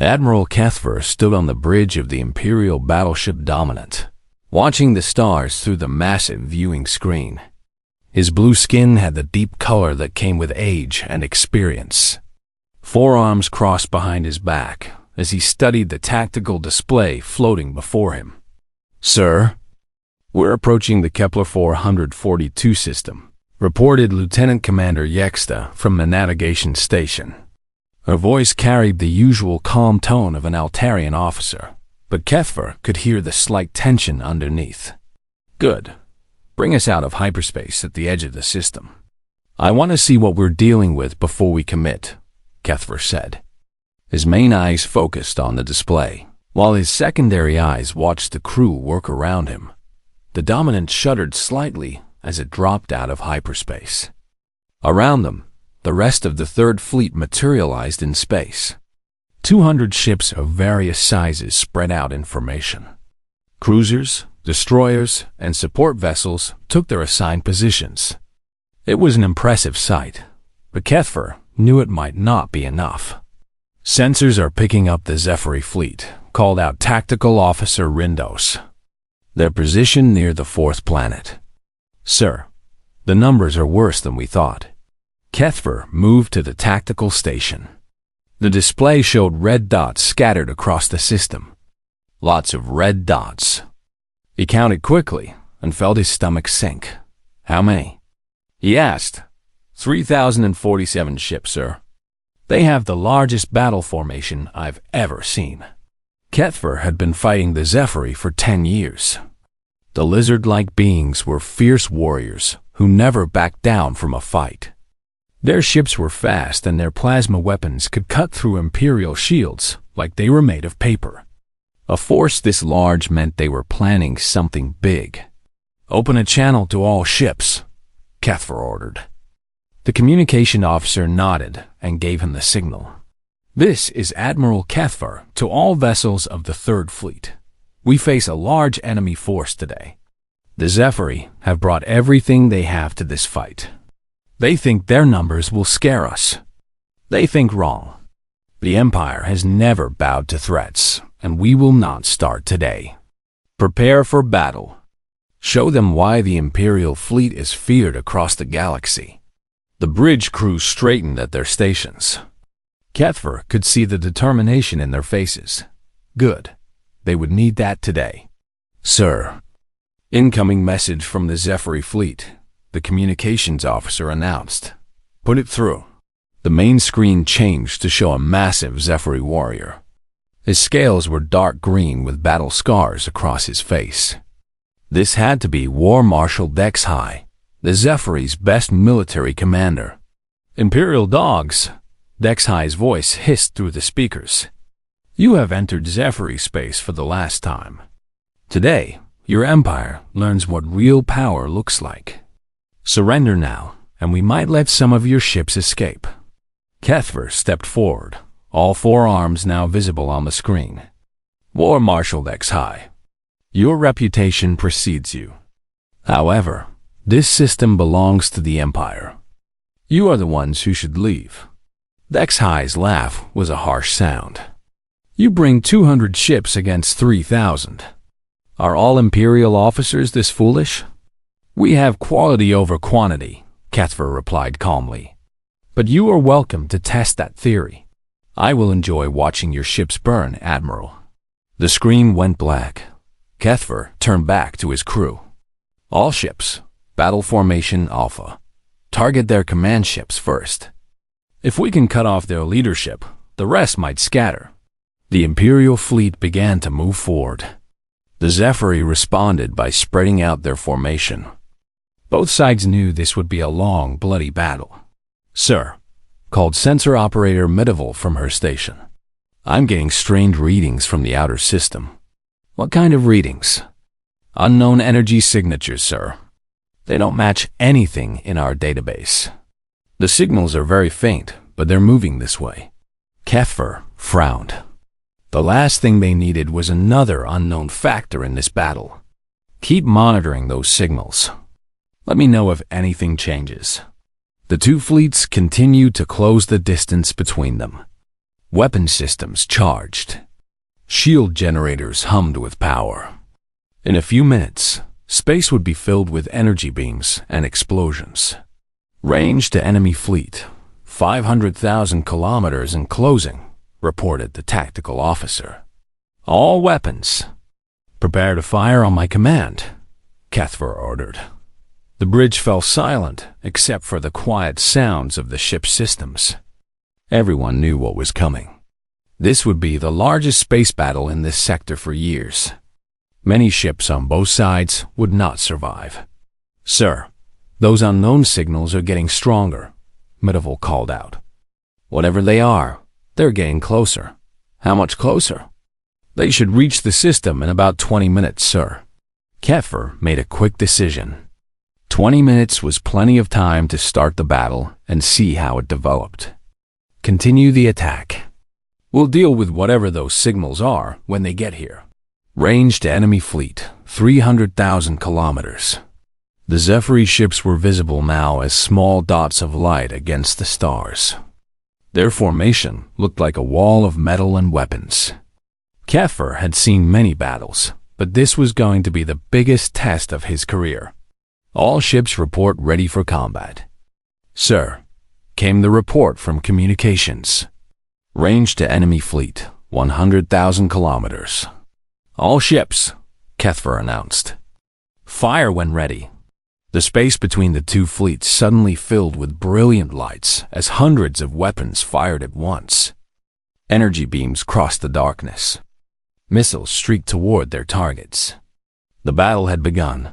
Admiral Kethver stood on the bridge of the Imperial battleship Dominant, watching the stars through the massive viewing screen. His blue skin had the deep color that came with age and experience. Forearms crossed behind his back as he studied the tactical display floating before him. "Sir, we're approaching the Kepler 442 system," reported Lieutenant Commander Yexta from the navigation station. Her voice carried the usual calm tone of an Altarian officer, but Kethver could hear the slight tension underneath. "Good. Bring us out of hyperspace at the edge of the system. I want to see what we're dealing with before we commit," Kethver said. His main eyes focused on the display, while his secondary eyes watched the crew work around him. The Dominant shuddered slightly as it dropped out of hyperspace. Around them, the rest of the Third Fleet materialized in space. 200 ships of various sizes spread out in formation. Cruisers, destroyers, and support vessels took their assigned positions. It was an impressive sight, but Kethver knew it might not be enough. "Sensors are picking up the Zephyr fleet," called out Tactical Officer Rindos. "They're positioned near the fourth planet." "Sir, the numbers are worse than we thought." Kethver moved to the tactical station. The display showed red dots scattered across the system. Lots of red dots. He counted quickly and felt his stomach sink. "How many?" he asked. 3,047 ships, sir. They have the largest battle formation I've ever seen." Kethver had been fighting the Zephyr for 10 years. The lizard-like beings were fierce warriors who never backed down from a fight. Their ships were fast and their plasma weapons could cut through Imperial shields like they were made of paper. A force this large meant they were planning something big. "Open a channel to all ships," Kethver ordered. The communication officer nodded and gave him the signal. "This is Admiral Kethver to all vessels of the Third Fleet. We face a large enemy force today. The Zephyr have brought everything they have to this fight. They think their numbers will scare us. They think wrong. The Empire has never bowed to threats, and we will not start today. Prepare for battle. Show them why the Imperial fleet is feared across the galaxy." The bridge crew straightened at their stations. Kethver could see the determination in their faces. Good. They would need that today. "Sir." "Incoming message from the Zephyr fleet," the communications officer announced. "Put it through." The main screen changed to show a massive Zephyr warrior. His scales were dark green with battle scars across his face. This had to be War Marshal Dexhai, the Zephyr's best military commander. "Imperial dogs," Dexhai's voice hissed through the speakers. "You have entered Zephyr space for the last time. Today, your empire learns what real power looks like. Surrender now, and we might let some of your ships escape." Kethver stepped forward, all four arms now visible on the screen. "War Marshal Dexhai, your reputation precedes you. However, this system belongs to the Empire. You are the ones who should leave." Dexhai's laugh was a harsh sound. "You bring 200 ships against 3,000. Are all Imperial officers this foolish?" "We have quality over quantity," Kethver replied calmly. "But you are welcome to test that theory. I will enjoy watching your ships burn, Admiral." The screen went black. Kethver turned back to his crew. "All ships, battle formation Alpha. Target their command ships first. If we can cut off their leadership, the rest might scatter." The Imperial fleet began to move forward. The Zephyr responded by spreading out their formation. Both sides knew this would be a long, bloody battle. "Sir," called sensor operator Medieval from her station. "I'm getting strange readings from the outer system." "What kind of readings?" "Unknown energy signatures, sir. They don't match anything in our database. The signals are very faint, but they're moving this way." Kethver frowned. The last thing they needed was another unknown factor in this battle. "Keep monitoring those signals. Let me know if anything changes." The two fleets continued to close the distance between them. Weapon systems charged. Shield generators hummed with power. In a few minutes, space would be filled with energy beams and explosions. Range to enemy fleet, 500,000 kilometers in closing, reported the tactical officer. All weapons. Prepare to fire on my command, Cathver ordered. The bridge fell silent except for the quiet sounds of the ship's systems. Everyone knew what was coming. This would be the largest space battle in this sector for years. Many ships on both sides would not survive. Sir, those unknown signals are getting stronger, Medieval called out. Whatever they are, they're getting closer. How much closer? They should reach the system in about 20 minutes, sir. Keffer made a quick decision. 20 minutes was plenty of time to start the battle and see how it developed. Continue the attack. We'll deal with whatever those signals are when they get here. Range to enemy fleet, 300,000 kilometers. The Zephyr ships were visible now as small dots of light against the stars. Their formation looked like a wall of metal and weapons. Keffer had seen many battles, but this was going to be the biggest test of his career. All ships report ready for combat. Sir, came the report from communications. Range to enemy fleet, 100,000 kilometers. All ships, Keffer announced. Fire when ready. The space between the two fleets suddenly filled with brilliant lights as hundreds of weapons fired at once. Energy beams crossed the darkness. Missiles streaked toward their targets. The battle had begun,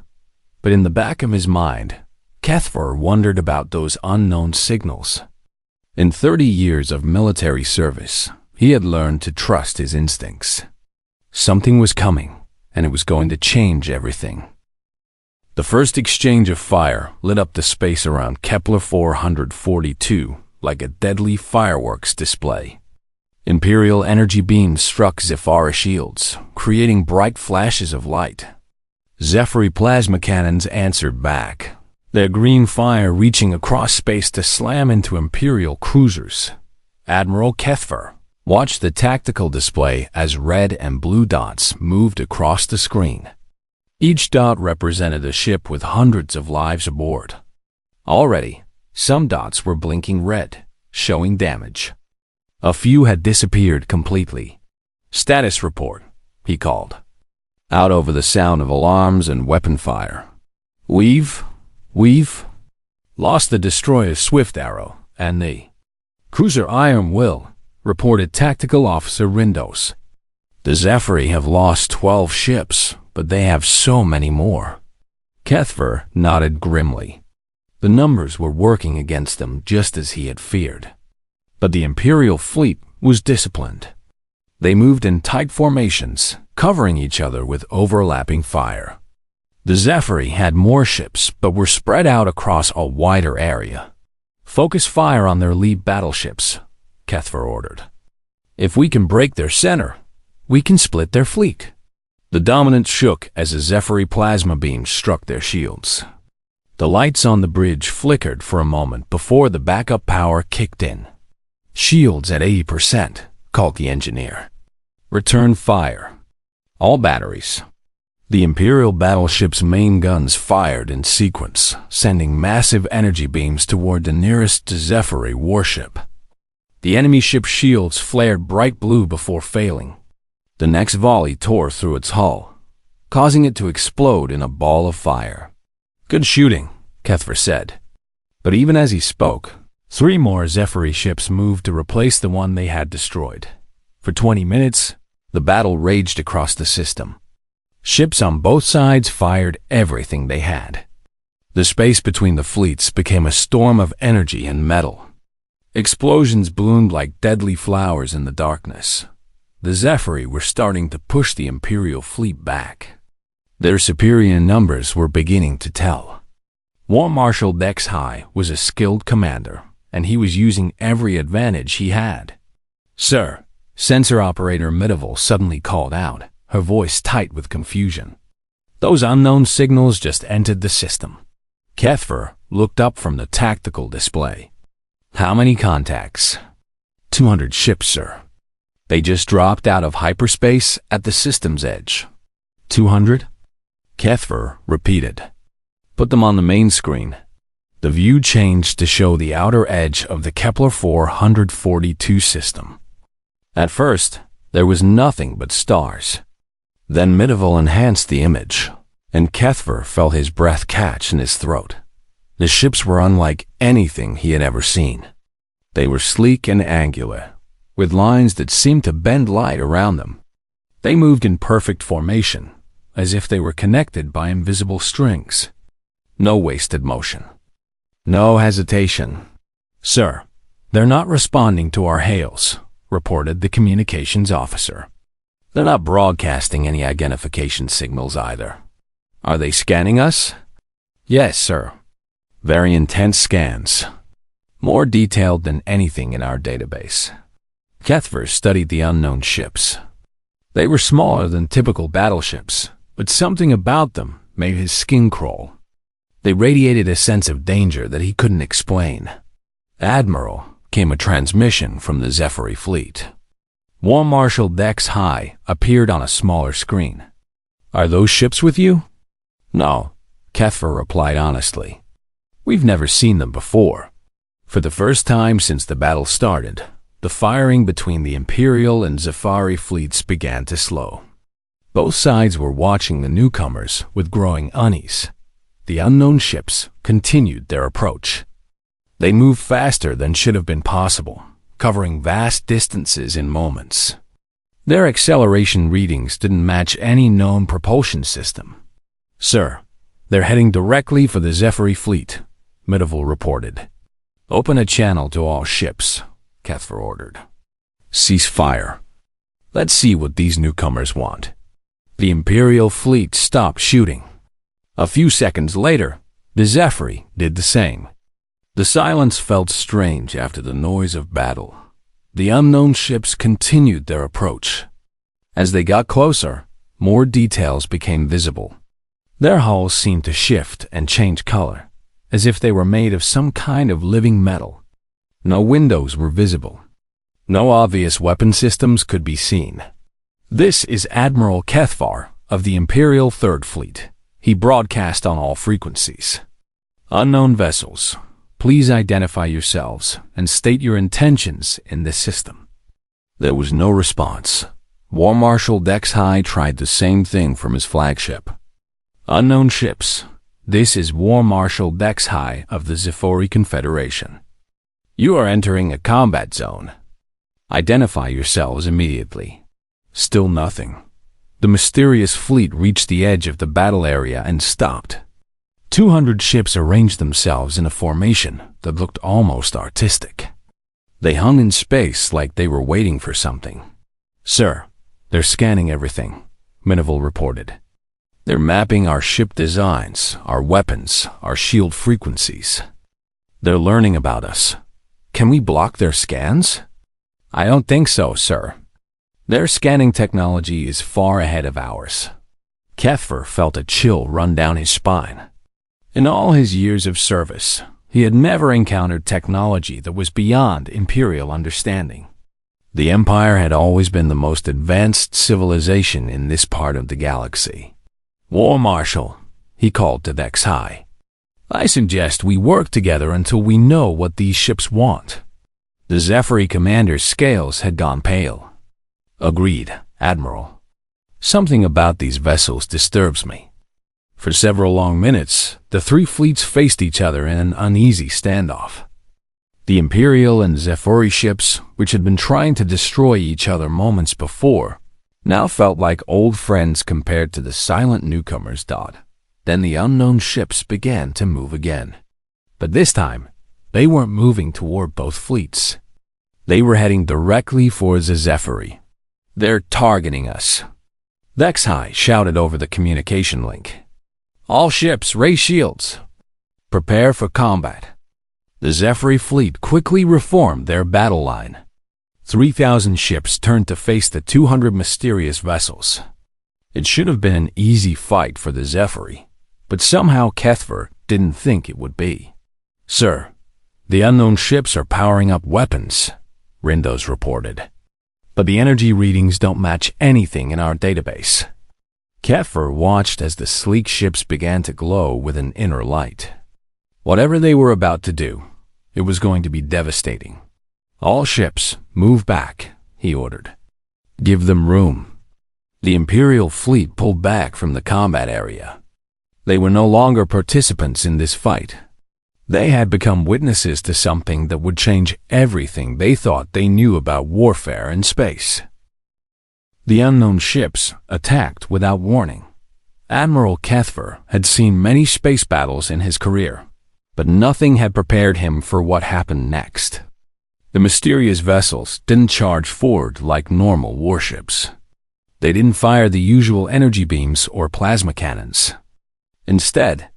but in the back of his mind, Keffer wondered about those unknown signals. In 30 years of military service, he had learned to trust his instincts. Something was coming, and it was going to change everything. The first exchange of fire lit up the space around Kepler 442 like a deadly fireworks display. Imperial energy beams struck Zephyr shields, creating bright flashes of light. Zephyr plasma cannons answered back, their green fire reaching across space to slam into Imperial cruisers. Admiral Keffer watched the tactical display as red and blue dots moved across the screen. Each dot represented a ship with hundreds of lives aboard. Already, some dots were blinking red, showing damage. A few had disappeared completely. Status report, he called, out over the sound of alarms and weapon fire. We've lost the destroyer Swift Arrow and the cruiser Iron Will, reported Tactical Officer Rindos. The Zephyr have lost 12 ships, but they have so many more. Keffer nodded grimly. The numbers were working against them just as he had feared. But the Imperial fleet was disciplined. They moved in tight formations, covering each other with overlapping fire. The Zephyr had more ships, but were spread out across a wider area. Focus fire on their lead battleships, Keffer ordered. If we can break their center, we can split their fleet. The Dominant shook as a Zephyr plasma beam struck their shields. The lights on the bridge flickered for a moment before the backup power kicked in. Shields at 80%, called the engineer. Return fire. All batteries. The Imperial battleship's main guns fired in sequence, sending massive energy beams toward the nearest Zephyr warship. The enemy ship's shields flared bright blue before failing. The next volley tore through its hull, causing it to explode in a ball of fire. Good shooting, Keffer said. But even as he spoke, 3 more Zephyr ships moved to replace the one they had destroyed. For 20 minutes, the battle raged across the system. Ships on both sides fired everything they had. The space between the fleets became a storm of energy and metal. Explosions bloomed like deadly flowers in the darkness. The Zephyr were starting to push the Imperial fleet back. Their superior numbers were beginning to tell. War Marshal Dex High was a skilled commander, and he was using every advantage he had. Sir, Sensor Operator Medieval suddenly called out, her voice tight with confusion. Those unknown signals just entered the system. Keffer looked up from the tactical display. How many contacts? 200 ships, sir, They just dropped out of hyperspace at the system's edge. 200? Kethver repeated. Put them on the main screen. The view changed to show the outer edge of the Kepler 442 system. At first, there was nothing but stars. Then Mideville enhanced the image, and Kethver felt his breath catch in his throat. The ships were unlike anything he had ever seen. They were sleek and angular, with lines that seemed to bend light around them. They moved in perfect formation, as if they were connected by invisible strings. No wasted motion. No hesitation. Sir, they're not responding to our hails, reported the communications officer. They're not broadcasting any identification signals either. Are they scanning us? Yes, sir. Very intense scans. More detailed than anything in our database. Kethver studied the unknown ships. They were smaller than typical battleships, but something about them made his skin crawl. They radiated a sense of danger that he couldn't explain. Admiral, came a transmission from the Zephyr fleet. War Marshal Dex High appeared on a smaller screen. Are those ships with you? No, Kethver replied honestly. We've never seen them before. For the first time since the battle started, the firing between the Imperial and Zephyr fleets began to slow. Both sides were watching the newcomers with growing unease. The unknown ships continued their approach. They moved faster than should have been possible, covering vast distances in moments. Their acceleration readings didn't match any known propulsion system. Sir, they're heading directly for the Zephyr fleet, Mideville reported. Open a channel to all ships, Kethver ordered. Cease fire. Let's see what these newcomers want. The Imperial fleet stopped shooting. A few seconds later, the Zephyr did the same. The silence felt strange after the noise of battle. The unknown ships continued their approach. As they got closer, more details became visible. Their hulls seemed to shift and change color, as if they were made of some kind of living metal. No windows were visible. No obvious weapon systems could be seen. This is Admiral Kethvar of the Imperial Third Fleet. He broadcast on all frequencies. Unknown vessels, please identify yourselves and state your intentions in this system. There was no response. War Marshal Dex High tried the same thing from his flagship. Unknown ships, this is War Marshal Dex High of the Zephyr Confederation. You are entering a combat zone. Identify yourselves immediately. Still nothing. The mysterious fleet reached the edge of the battle area and stopped. 200 ships arranged themselves in a formation that looked almost artistic. They hung in space like they were waiting for something. Sir, they're scanning everything, Mideville reported. They're mapping our ship designs, our weapons, our shield frequencies. They're learning about us. Can we block their scans? I don't think so, sir. Their scanning technology is far ahead of ours. Kethver felt a chill run down his spine. In all his years of service, he had never encountered technology that was beyond Imperial understanding. The Empire had always been the most advanced civilization in this part of the galaxy. War Marshal, he called to Dex High. I suggest we work together until we know what these ships want. The Zephyr commander's scales had gone pale. Agreed, Admiral. Something about these vessels disturbs me. For several long minutes, the three fleets faced each other in an uneasy standoff. The Imperial and Zephyr ships, which had been trying to destroy each other moments before, now felt like old friends compared to the silent newcomers. Then the unknown ships began to move again. But this time, they weren't moving toward both fleets. They were heading directly for the Zephyr. They're targeting us. Dex High shouted over the communication link. All ships, raise shields. Prepare for combat. The Zephyr fleet quickly reformed their battle line. 3,000 ships turned to face the 200 mysterious vessels. It should have been an easy fight for the Zephyr, but somehow Kethver didn't think it would be. Sir, the unknown ships are powering up weapons, Rindos reported. but the energy readings don't match anything in our database. Kefir watched as the sleek ships began to glow with an inner light. Whatever they were about to do, it was going to be devastating. All ships, move back, he ordered. Give them room. The Imperial fleet pulled back from the combat area. They were no longer participants in this fight. They had become witnesses to something that would change everything they thought they knew about warfare in space. The unknown ships attacked without warning. Admiral Kefir had seen many space battles in his career, but nothing had prepared him for what happened next. The mysterious vessels didn't charge forward like normal warships. They didn't fire the usual energy beams or plasma cannons. Instead,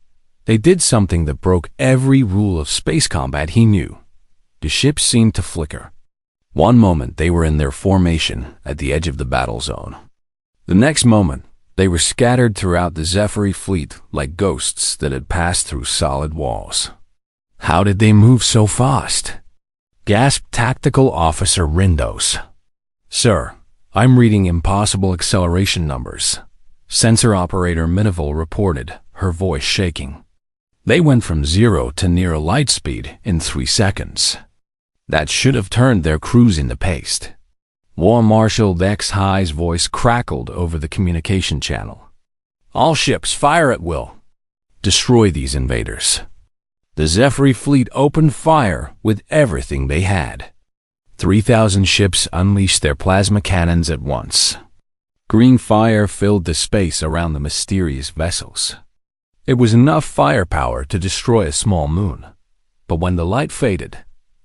they did something that broke every rule of space combat he knew. The ships seemed to flicker. One moment they were in their formation at the edge of the battle zone. The next moment, they were scattered throughout the Zephyr fleet like ghosts that had passed through solid walls. How did they move so fast? Gasped Tactical Officer Rindos. Sir, I'm reading impossible acceleration numbers. Sensor Operator Minival reported, her voice shaking. They went from 0 to near light speed in 3 seconds. That should have turned their crews into paste. War Marshal Dex High's voice crackled over the communication channel. All ships fire at will. Destroy these invaders. The Zephyr fleet opened fire with everything they had. 3,000 ships unleashed their plasma cannons at once. Green fire filled the space around the mysterious vessels. It was enough firepower to destroy a small moon. But when the light faded,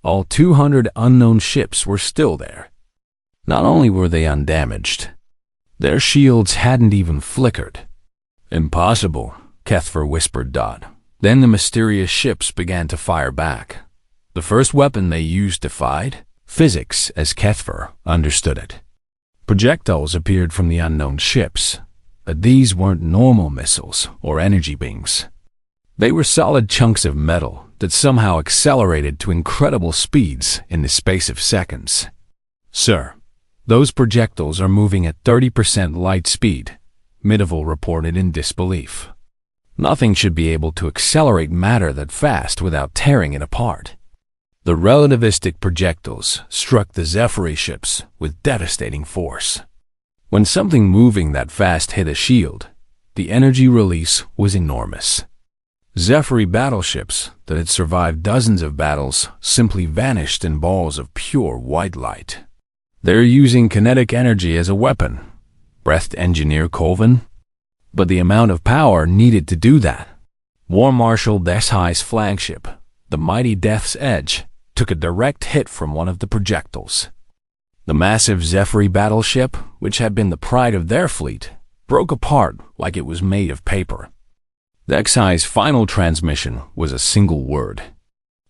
all 200 unknown ships were still there. Not only were they undamaged, their shields hadn't even flickered. Impossible, Kefir whispered Dodd. Then the mysterious ships began to fire back. The first weapon they used defied physics as Kefir understood it. Projectiles appeared from the unknown ships, but these weren't normal missiles or energy beams. They were solid chunks of metal that somehow accelerated to incredible speeds in the space of seconds. Sir, those projectiles are moving at 30% light speed, Minival reported in disbelief. Nothing should be able to accelerate matter that fast without tearing it apart. The relativistic projectiles struck the Zephyr ships with devastating force. When something moving that fast hit a shield, the energy release was enormous. Zephyr battleships that had survived dozens of battles simply vanished in balls of pure white light. They're using kinetic energy as a weapon, breathed Engineer Colvin. But the amount of power needed to do that. War Marshal Deshai's flagship, the mighty Death's Edge, took a direct hit from one of the projectiles. The massive Zephyr battleship, which had been the pride of their fleet, broke apart like it was made of paper. Deshai's final transmission was a single word: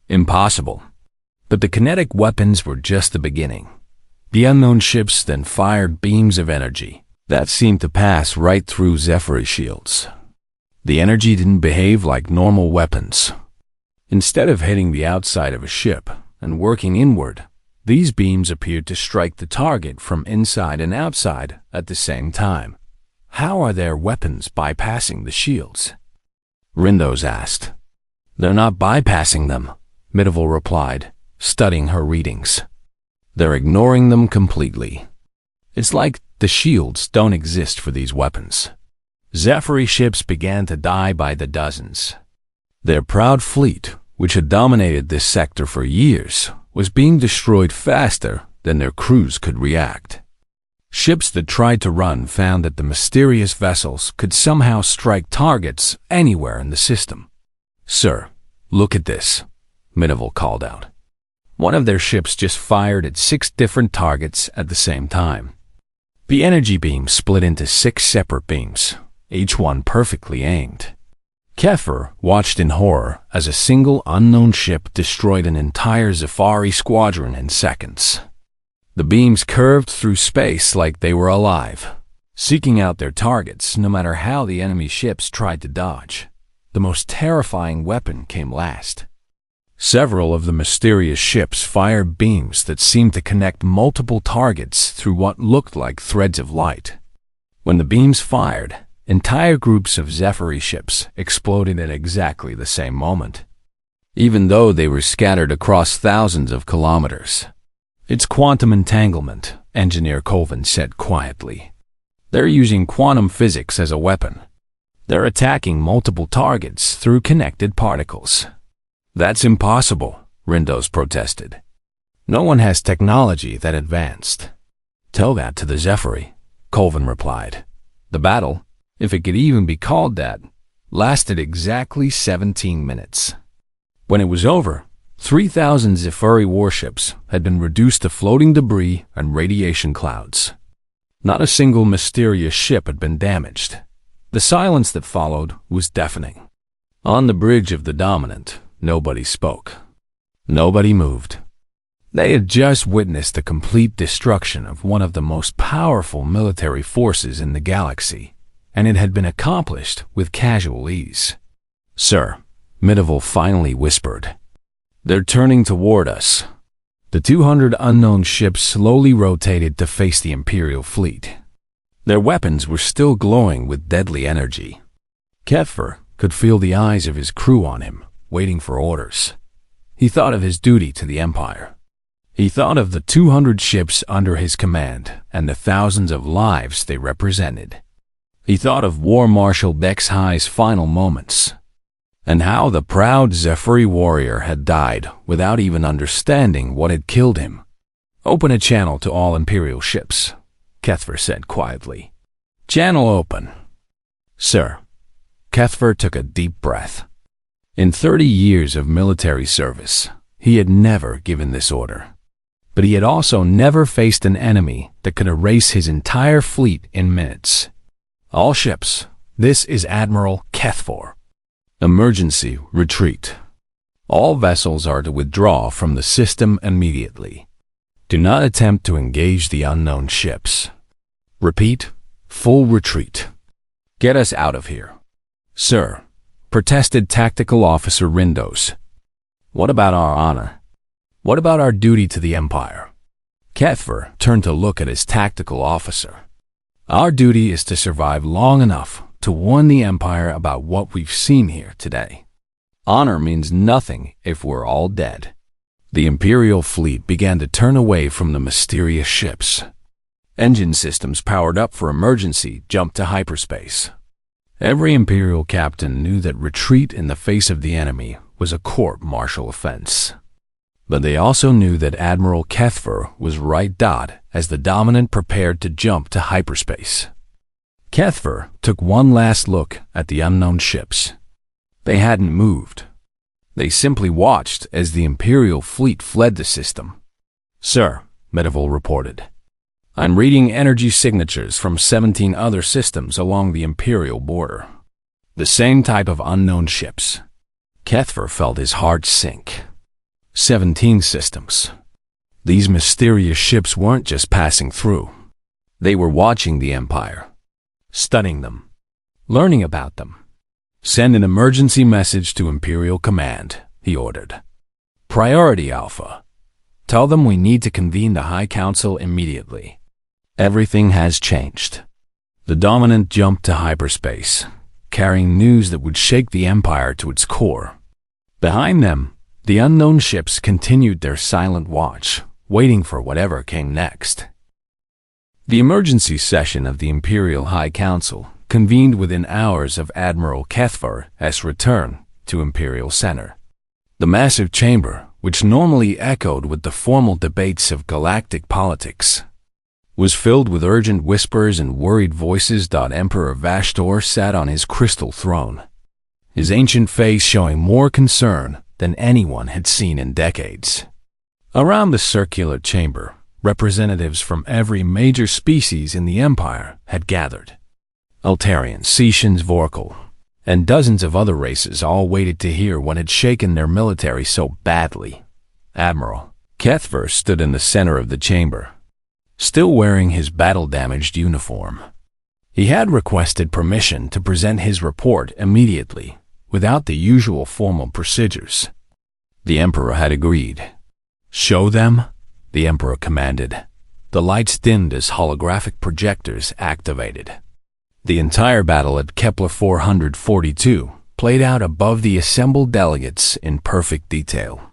impossible. But the kinetic weapons were just the beginning. The unknown ships then fired beams of energy that seemed to pass right through Zephyr's shields. The energy didn't behave like normal weapons. Instead of hitting the outside of a ship and working inward, these beams appeared to strike the target from inside and outside at the same time. How are their weapons bypassing the shields? Rindos asked. They're not bypassing them, Minival replied, studying her readings. They're ignoring them completely. It's like the shields don't exist for these weapons. Zephyr ships began to die by the dozens. Their proud fleet, which had dominated this sector for years, was being destroyed faster than their crews could react. Ships that tried to run found that the mysterious vessels could somehow strike targets anywhere in the system. Sir, look at this, Minival called out. One of their ships just fired at 6 different targets at the same time. The energy beam split into 6 separate beams, each one perfectly aimed. Kefir watched in horror as a single unknown ship destroyed an entire Zephyr squadron in seconds. The beams curved through space like they were alive, seeking out their targets no matter how the enemy ships tried to dodge. The most terrifying weapon came last. Several of the mysterious ships fired beams that seemed to connect multiple targets through what looked like threads of light. When the beams fired, entire groups of HFY ships exploded at exactly the same moment, even though they were scattered across thousands of kilometers. "It's quantum entanglement," Engineer Colvin said quietly. "They're using quantum physics as a weapon. They're attacking multiple targets through connected particles." "That's impossible," Rindos protested. "No one has technology that advanced." "Tell that to the HFY," Colvin replied. "The battle, if it could even be called that, lasted exactly 17 minutes. When it was over, 3,000 HFY warships had been reduced to floating debris and radiation clouds. Not a single mysterious ship had been damaged. The silence that followed was deafening. On the bridge of the Dominant, nobody spoke. Nobody moved. They had just witnessed the complete destruction of one of the most powerful military forces in the galaxy, and it had been accomplished with casual ease. "Sir," Mideville finally whispered, "they're turning toward us." The 200 unknown ships slowly rotated to face the Imperial fleet. Their weapons were still glowing with deadly energy. Kethfer could feel the eyes of his crew on him, waiting for orders. He thought of his duty to the Empire. He thought of the 200 ships under his command and the thousands of lives they represented. He thought of War Marshal Bex High's final moments, and how the proud HFY warrior had died without even understanding what had killed him. "Open a channel to all Imperial ships," Kethfer said quietly. "Channel open." "Sir." Kethfer took a deep breath. In 30 years of military service, he had never given this order. But he had also never faced an enemy that could erase his entire fleet in minutes. "All ships, this is Admiral Kethfer. Emergency retreat. All vessels are to withdraw from the system immediately. Do not attempt to engage the unknown ships. Repeat, full retreat. Get us out of here." "Sir," protested Tactical Officer Rindos. "What about our honor? What about our duty to the Empire?" Kethfer turned to look at his tactical officer. "Our duty is to survive long enough to warn the Empire about what we've seen here today. Honor means nothing if we're all dead." The Imperial fleet began to turn away from the mysterious ships. Engine systems powered up for emergency jumped to hyperspace. Every Imperial captain knew that retreat in the face of the enemy was a court-martial offense. But they also knew that Admiral Kethfer was right as the Dominant prepared to jump to hyperspace. Kethfer took one last look at the unknown ships. They hadn't moved. They simply watched as the Imperial fleet fled the system. "Sir," Mideville reported, "I'm reading energy signatures from 17 other systems along the Imperial border. The same type of unknown ships." Kethfer felt his heart sink. 17 systems. These mysterious ships weren't just passing through. They were watching the Empire, studying them, learning about them. "Send an emergency message to Imperial Command," he ordered. "Priority Alpha. Tell them we need to convene the High Council immediately. Everything has changed." The Dominant jumped to hyperspace, carrying news that would shake the Empire to its core. Behind them, the unknown ships continued their silent watch, waiting for whatever came next. The emergency session of the Imperial High Council convened within hours of Admiral Kethfer's return to Imperial Center. The massive chamber, which normally echoed with the formal debates of galactic politics, was filled with urgent whispers and worried voices. Emperor Vashtor sat on his crystal throne, his ancient face showing more concern than anyone had seen in decades. Around the circular chamber, representatives from every major species in the Empire had gathered. Altarians, Cetians, Vorkal, and dozens of other races all waited to hear what had shaken their military so badly. Admiral Kethfer stood in the center of the chamber, still wearing his battle-damaged uniform. He had requested permission to present his report immediately, without the usual formal procedures. The Emperor had agreed. "Show them," the Emperor commanded. The lights dimmed as holographic projectors activated. The entire battle at Kepler 442 played out above the assembled delegates in perfect detail.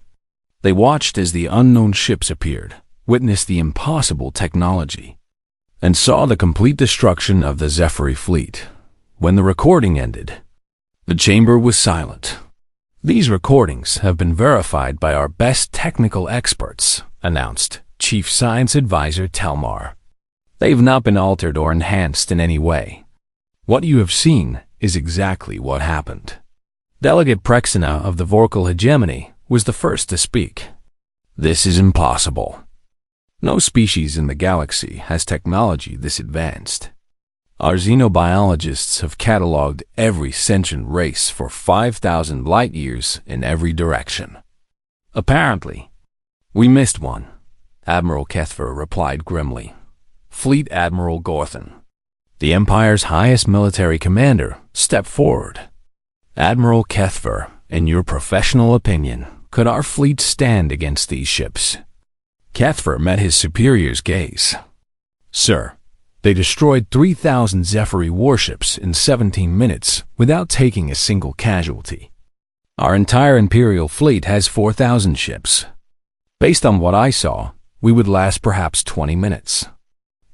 They watched as the unknown ships appeared, witnessed the impossible technology, and saw the complete destruction of the Zephyr fleet. When the recording ended, the chamber was silent. "These recordings have been verified by our best technical experts," announced Chief Science Advisor Telmar. "They've not been altered or enhanced in any way. What you have seen is exactly what happened." Delegate Prexina of the Vorkal hegemony was the first to speak. "This is impossible. No species in the galaxy has technology this advanced. Our xenobiologists have cataloged every sentient race for 5,000 light years in every direction. Apparently, we missed one," Admiral Kethver replied grimly. Fleet Admiral Gorthan, the Empire's highest military commander, stepped forward. "Admiral Kethver, in your professional opinion, could our fleet stand against these ships?" Kethver met his superior's gaze. "Sir, they destroyed 3,000 Zephyr warships in 17 minutes without taking a single casualty. Our entire Imperial fleet has 4,000 ships. Based on what I saw, we would last perhaps 20 minutes."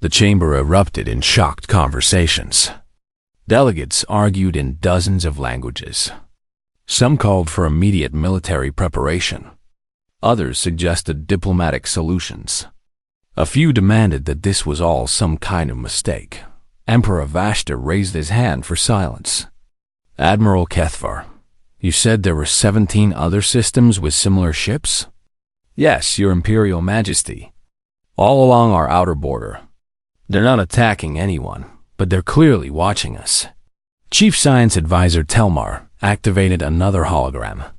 The chamber erupted in shocked conversations. Delegates argued in dozens of languages. Some called for immediate military preparation. Others suggested diplomatic solutions. A few demanded that this was all some kind of mistake. Emperor Vashta raised his hand for silence. "Admiral Kethvar, you said there were 17 other systems with similar ships?" "Yes, Your Imperial Majesty. All along our outer border. They're not attacking anyone, but they're clearly watching us." Chief Science Advisor Telmar activated another hologram.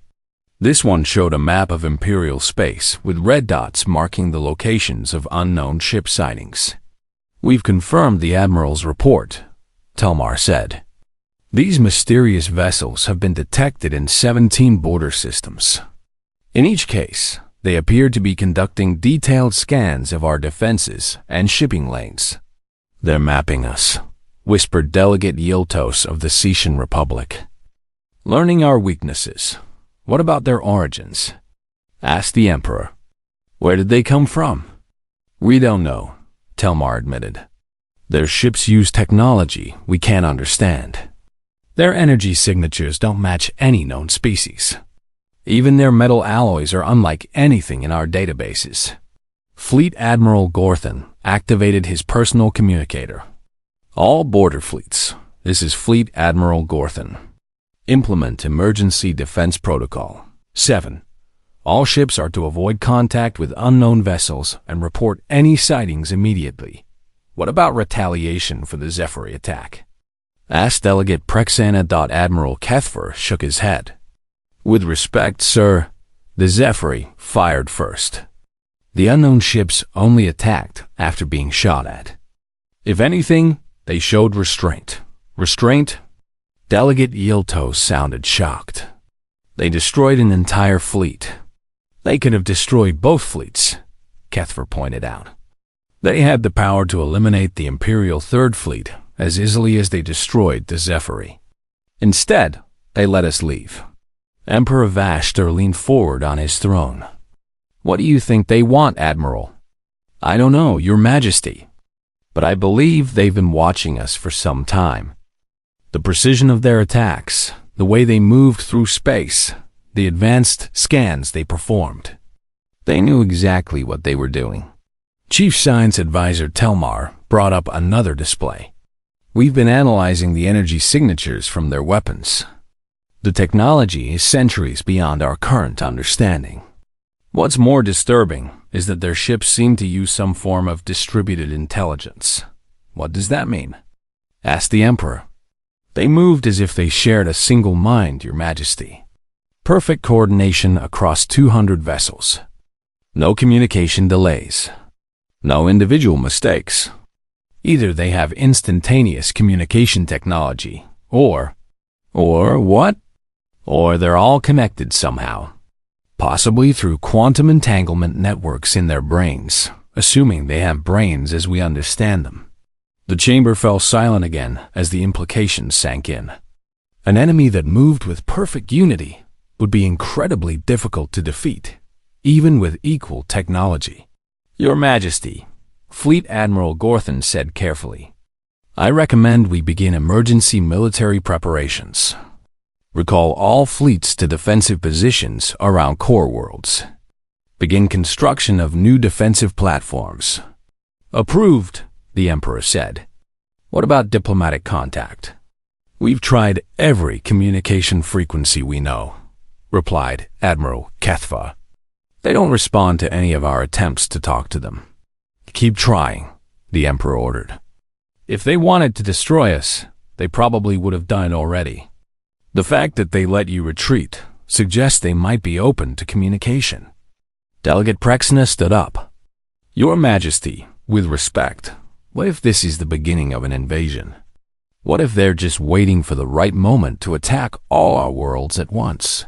This one showed a map of Imperial space with red dots marking the locations of unknown ship sightings. "We've confirmed the Admiral's report," Telmar said. "These mysterious vessels have been detected in 17 border systems. In each case, they appear to be conducting detailed scans of our defenses and shipping lanes." "They're mapping us," whispered Delegate Yiltos of the Setian Republic. "Learning our weaknesses. What about their origins?" asked the Emperor. "Where did they come from?" "We don't know," Telmar admitted. "Their ships use technology we can't understand. Their energy signatures don't match any known species. Even their metal alloys are unlike anything in our databases." Fleet Admiral Gorthan activated his personal communicator. "All border fleets, this is Fleet Admiral Gorthan. Implement Emergency Defense Protocol 7. All ships are to avoid contact with unknown vessels and report any sightings immediately. What about retaliation for the Zephyr attack?" asked Delegate Prexana. Admiral Kethver shook his head. "With respect, sir, the Zephyr fired first. The unknown ships only attacked after being shot at. If anything, they showed restraint. Restraint?" Delegate Yiltos sounded shocked. "They destroyed an entire fleet." "They could have destroyed both fleets," Kethver pointed out. "They had the power to eliminate the Imperial Third Fleet as easily as they destroyed the Zephyr. Instead, they let us leave." Emperor Vashta leaned forward on his throne. "What do you think they want, Admiral?" "I don't know, Your Majesty. But I believe they've been watching us for some time. The precision of their attacks, the way they moved through space, the advanced scans they performed. They knew exactly what they were doing." Chief Science Advisor Telmar brought up another display. "We've been analyzing the energy signatures from their weapons. The technology is centuries beyond our current understanding. What's more disturbing is that their ships seem to use some form of distributed intelligence." "What does that mean?" asked the Emperor. "They moved as if they shared a single mind, Your Majesty. Perfect coordination across 200 vessels. No communication delays. No individual mistakes. Either they have instantaneous communication technology, or what? Or they're all connected somehow." possibly through quantum entanglement networks in their brains, assuming they have brains as we understand them. The chamber fell silent again as the implications sank in. An enemy that moved with perfect unity would be incredibly difficult to defeat, even with equal technology. Your Majesty, Fleet Admiral Gorthon said carefully, I recommend we begin emergency military preparations. Recall all fleets to defensive positions around core worlds. Begin construction of new defensive platforms. Approved, the Emperor said. What about diplomatic contact? We've tried every communication frequency we know, replied Admiral Kethva. They don't respond to any of our attempts to talk to them. Keep trying, the Emperor ordered. If they wanted to destroy us, they probably would have done it already. The fact that they let you retreat suggests they might be open to communication. Delegate Prexna stood up. Your Majesty, with respect, what if this is the beginning of an invasion? What if they're just waiting for the right moment to attack all our worlds at once?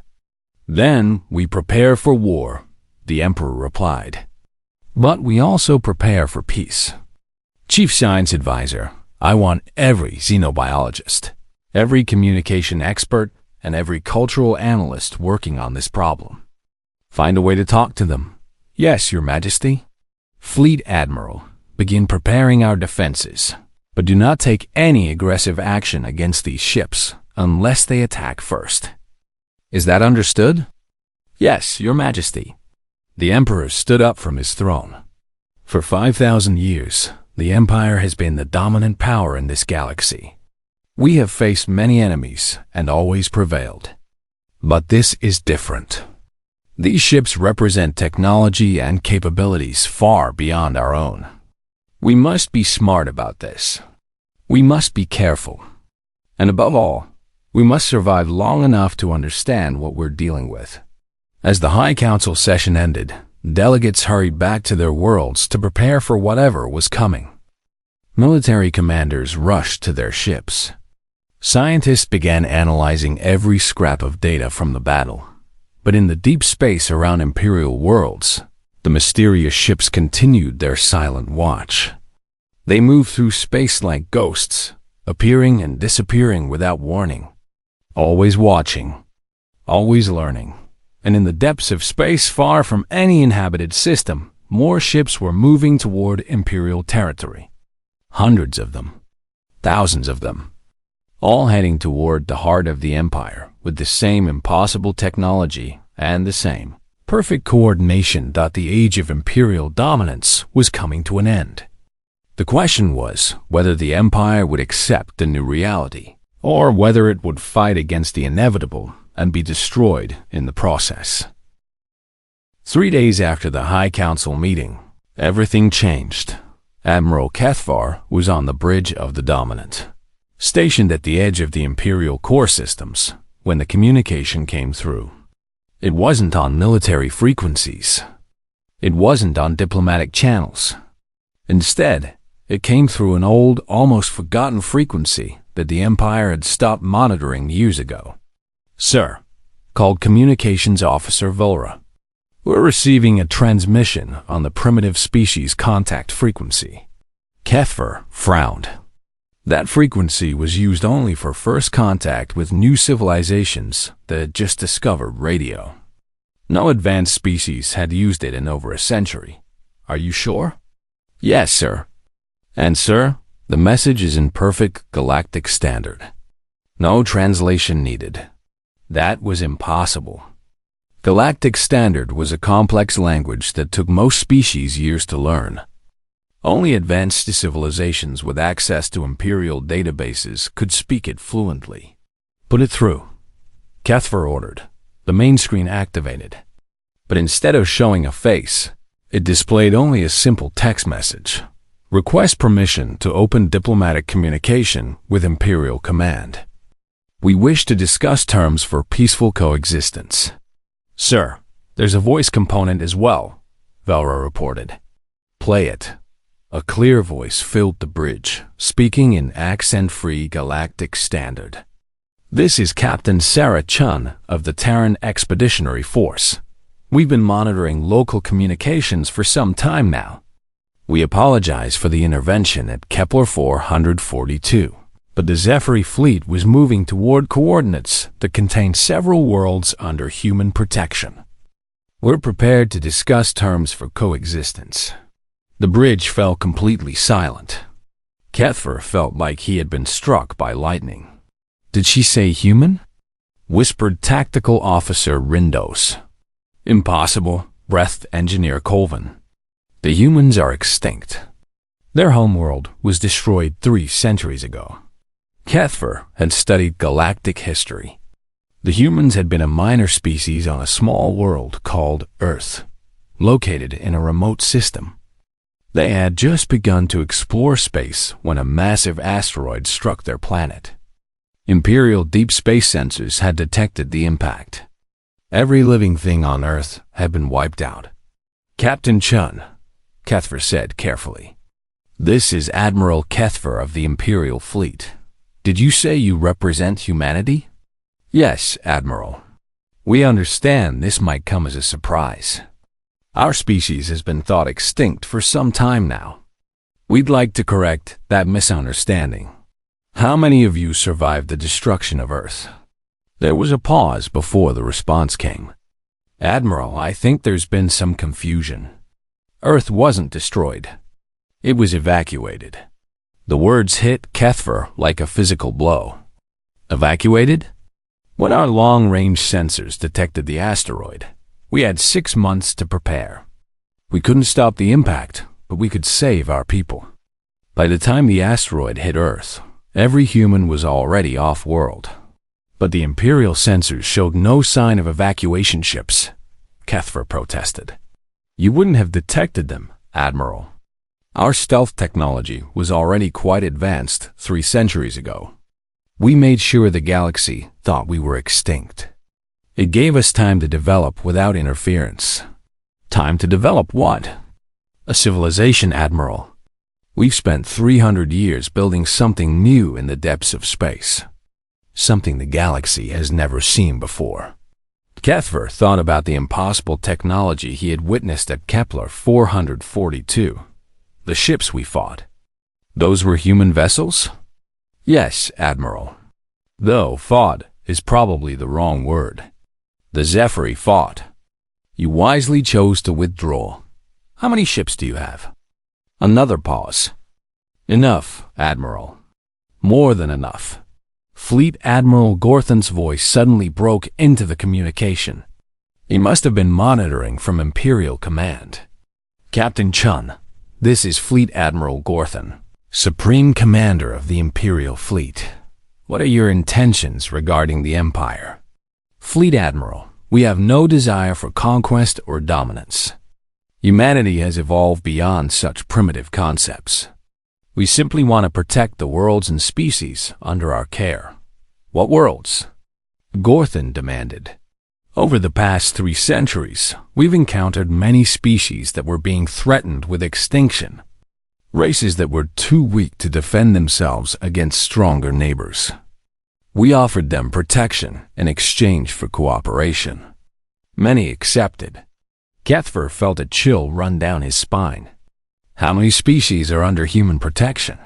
Then we prepare for war, the Emperor replied. But we also prepare for peace. Chief Science Advisor, I want every xenobiologist, every communication expert, and every cultural analyst working on this problem. Find a way to talk to them. Yes, Your Majesty. Fleet Admiral, begin preparing our defenses, but do not take any aggressive action against these ships unless they attack first. Is that understood? Yes, Your Majesty. The Emperor stood up from his throne. For 5,000 years, the Empire has been the dominant power in this galaxy. We have faced many enemies and always prevailed. But this is different. These ships represent technology and capabilities far beyond our own. We must be smart about this. We must be careful. And above all, we must survive long enough to understand what we're dealing with. As the High Council session ended, delegates hurried back to their worlds to prepare for whatever was coming. Military commanders rushed to their ships. Scientists began analyzing every scrap of data from the battle. But in the deep space around Imperial worlds, the mysterious ships continued their silent watch. They moved through space like ghosts, appearing and disappearing without warning. Always watching, always learning. And in the depths of space far from any inhabited system, more ships were moving toward Imperial territory. Hundreds of them, thousands of them, all heading toward the heart of the Empire with the same impossible technology and the same perfect coordination that the age of Imperial dominance was coming to an end. The question was whether the Empire would accept the new reality, or whether it would fight against the inevitable and be destroyed in the process. 3 days after the High Council meeting, everything changed. Admiral Kethvar was on the bridge of the Dominant, stationed at the edge of the Imperial core systems, when the communication came through. It wasn't on military frequencies. It wasn't on diplomatic channels. Instead, it came through an old, almost forgotten frequency that the Empire had stopped monitoring years ago. Sir, called Communications Officer Volra. We're receiving a transmission on the primitive species contact frequency. Kethvar frowned. That frequency was used only for first contact with new civilizations that had just discovered radio. No advanced species had used it in over a century. Are you sure? Yes, sir. And, sir, the message is in perfect galactic standard. No translation needed. That was impossible. Galactic Standard was a complex language that took most species years to learn. Only advanced civilizations with access to Imperial databases could speak it fluently. Put it through, Kethvar ordered. The main screen activated. But instead of showing a face, it displayed only a simple text message. Request permission to open diplomatic communication with Imperial Command. We wish to discuss terms for peaceful coexistence. Sir, there's a voice component as well, Velra reported. Play it. A clear voice filled the bridge, speaking in accent-free Galactic Standard. This is Captain Sarah Chun of the Terran Expeditionary Force. We've been monitoring local communications for some time now. We apologize for the intervention at Kepler 442, but the Zephyr fleet was moving toward coordinates that contained several worlds under human protection. We're prepared to discuss terms for coexistence. The bridge fell completely silent. Kepler felt like he had been struck by lightning. Did she say human? Whispered Tactical Officer Rindos. Impossible, breathed Engineer Colvin. The humans are extinct. Their homeworld was destroyed 3 centuries ago. Kepler had studied galactic history. The humans had been a minor species on a small world called Earth, located in a remote system. They had just begun to explore space when a massive asteroid struck their planet. Imperial deep space sensors had detected the impact. Every living thing on Earth had been wiped out. Captain Chun, Kepler said carefully. This is Admiral Kepler of the Imperial Fleet. Did you say you represent humanity? Yes, Admiral. We understand this might come as a surprise. Our species has been thought extinct for some time now. We'd like to correct that misunderstanding. How many of you survived the destruction of Earth? There was a pause before the response came. Admiral, I think there's been some confusion. Earth wasn't destroyed. It was evacuated. The words hit Kepler like a physical blow. Evacuated? When our long-range sensors detected the asteroid, we had 6 months to prepare. We couldn't stop the impact, but we could save our people. By the time the asteroid hit Earth, every human was already off-world. But the Imperial sensors showed no sign of evacuation ships, Kepler protested. You wouldn't have detected them, Admiral. Our stealth technology was already quite advanced 3 centuries ago. We made sure the galaxy thought we were extinct. It gave us time to develop without interference. Time to develop what? A civilization, Admiral. We've spent 300 years building something new in the depths of space. Something the galaxy has never seen before. Kepler thought about the impossible technology he had witnessed at Kepler 442. The ships we fought. Those were human vessels? Yes, Admiral. Though fought is probably the wrong word. The Zephyr fought. You wisely chose to withdraw. How many ships do you have? Another pause. Enough, Admiral. More than enough. Fleet Admiral Gorthan's voice suddenly broke into the communication. He must have been monitoring from Imperial Command. Captain Chun, this is Fleet Admiral Gorthan, Supreme Commander of the Imperial Fleet. What are your intentions regarding the Empire? Fleet Admiral, we have no desire for conquest or dominance. Humanity has evolved beyond such primitive concepts. We simply want to protect the worlds and species under our care. What worlds? Gorthan demanded. Over the past 3 centuries, we've encountered many species that were being threatened with extinction. Races that were too weak to defend themselves against stronger neighbors. We offered them protection in exchange for cooperation. Many accepted. Kepler felt a chill run down his spine. How many species are under human protection?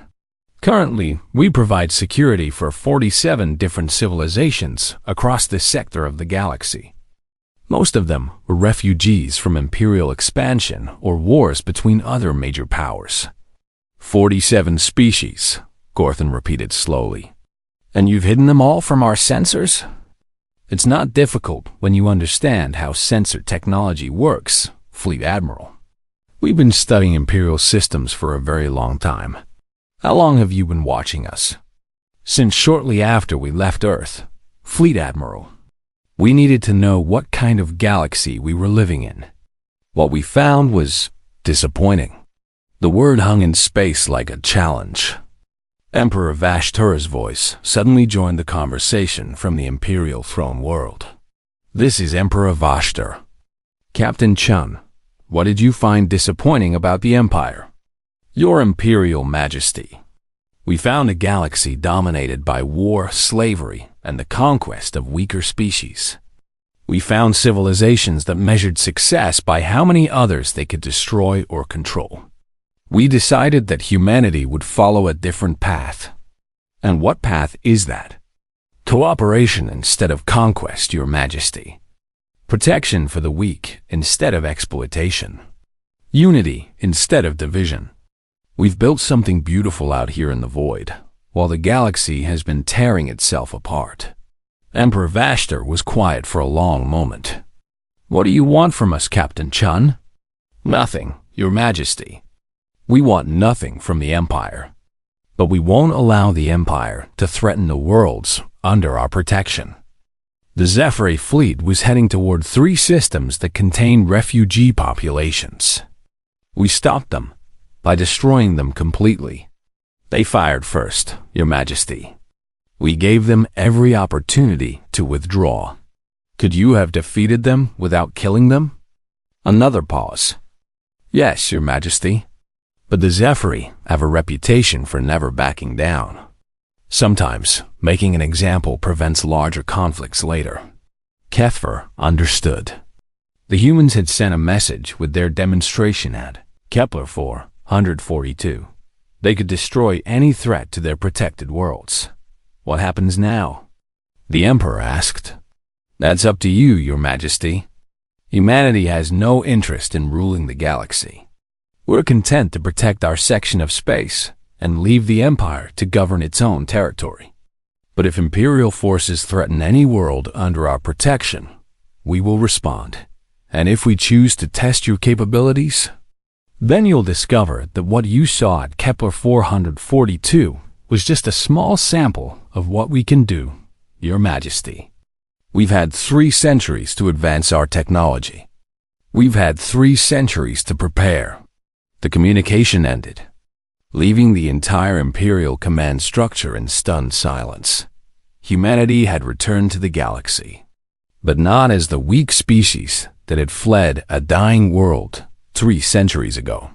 Currently, we provide security for 47 different civilizations across this sector of the galaxy. Most of them were refugees from imperial expansion or wars between other major powers. 47 species, Gorthan repeated slowly. And you've hidden them all from our sensors? It's not difficult when you understand how sensor technology works, Fleet Admiral. We've been studying Imperial systems for a very long time. How long have you been watching us? Since shortly after we left Earth, Fleet Admiral. We needed to know what kind of galaxy we were living in. What we found was disappointing. The word hung in space like a challenge. Emperor Vashtura's voice suddenly joined the conversation from the Imperial throne world. This is Emperor Vashtur. Captain Chun, what did you find disappointing about the Empire? Your Imperial Majesty, we found a galaxy dominated by war, slavery, and the conquest of weaker species. We found civilizations that measured success by how many others they could destroy or control. We decided that humanity would follow a different path. And what path is that? Cooperation instead of conquest, Your Majesty. Protection for the weak instead of exploitation. Unity instead of division. We've built something beautiful out here in the void, while the galaxy has been tearing itself apart. Emperor Vashtor was quiet for a long moment. What do you want from us, Captain Chun? Nothing, Your Majesty. We want nothing from the Empire. But we won't allow the Empire to threaten the worlds under our protection. The Zephyr fleet was heading toward 3 systems that contained refugee populations. We stopped them by destroying them completely. They fired first, Your Majesty. We gave them every opportunity to withdraw. Could you have defeated them without killing them? Another pause. Yes, Your Majesty. But the Zephyr have a reputation for never backing down. Sometimes, making an example prevents larger conflicts later. Kethver understood. The humans had sent a message with their demonstration at Kepler 442. They could destroy any threat to their protected worlds. What happens now? The Emperor asked. That's up to you, Your Majesty. Humanity has no interest in ruling the galaxy. We're content to protect our section of space and leave the Empire to govern its own territory. But if Imperial forces threaten any world under our protection, we will respond. And if we choose to test your capabilities, then you'll discover that what you saw at Kepler 442 was just a small sample of what we can do, Your Majesty. We've had 3 centuries to advance our technology. We've had 3 centuries to prepare. The communication ended, leaving the entire Imperial command structure in stunned silence. Humanity had returned to the galaxy, but not as the weak species that had fled a dying world 3 centuries ago.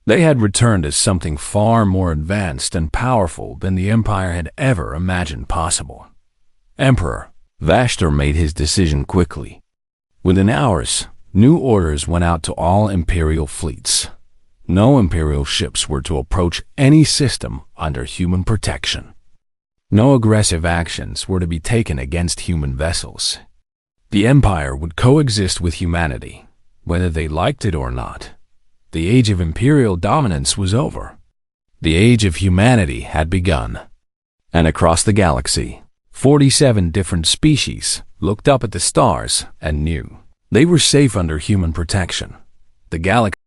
They had returned as something far more advanced and powerful than the Empire had ever imagined possible. Emperor Vashtor made his decision quickly. Within hours, new orders went out to all Imperial fleets. No Imperial ships were to approach any system under human protection. No aggressive actions were to be taken against human vessels. The Empire would coexist with humanity, whether they liked it or not. The age of Imperial dominance was over. The age of humanity had begun. And across the galaxy, 47 different species looked up at the stars and knew they were safe under human protection. The galaxy